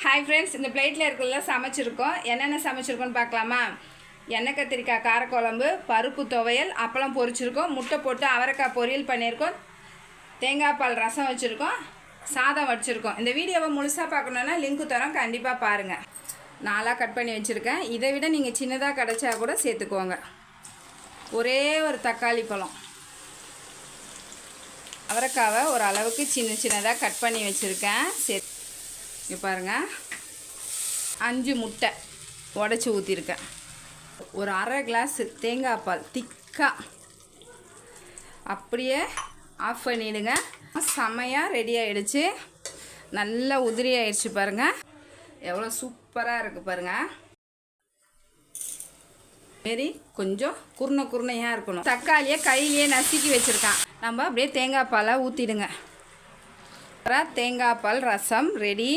Hi friends, இந்த பிளேட்டில் இருக்கிறதெல்லாம் சமைச்சிருக்கோம். என்னென்ன சமைச்சிருக்கோன்னு பார்க்கலாமா? எண்ணெய் கத்திரிக்காய் காரக்குழம்பு, பருப்பு துவையல், அப்பளம் பொரிச்சிருக்கோம், முட்டை போட்டு அவரைக்காய் பொரியல் பண்ணியிருக்கோம், தேங்காய் பால் ரசம் வச்சுருக்கோம், சாதம் வச்சுருக்கோம். இந்த வீடியோவை முழுசாக பார்க்கணுன்னா லிங்க்கு தரோம், கண்டிப்பாக பாருங்கள். நாளாக கட் பண்ணி வச்சுருக்கேன். இதை விட நீங்கள் சின்னதாக கிடச்சா கூட சேர்த்துக்குவோங்க. ஒரே ஒரு தக்காளி பழம், அவரைக்காவை ஒரு அளவுக்கு சின்னதாக கட் பண்ணி வச்சுருக்கேன். இங்கே பாருங்கள், 5 முட்டை உடச்சி ஊற்றிருக்கேன். ஒரு அரை கிளாஸு தேங்காய் பால் திக்காக அப்படியே ஆஃப் பண்ணிவிடுங்க. செமையாக ரெடி ஆகிடுச்சு. நல்லா உதிரி ஆகிடுச்சு பாருங்கள். எவ்வளோ சூப்பராக இருக்குது பாருங்கள். மாரி கொஞ்சம் குருணையாக இருக்கணும். தக்காளியை கையிலேயே நசுக்கி வச்சுருக்கேன். நம்ம அப்படியே தேங்காய் பாலை ஊற்றிடுங்க. தேங்காய் பால் ரசம் ரெடி.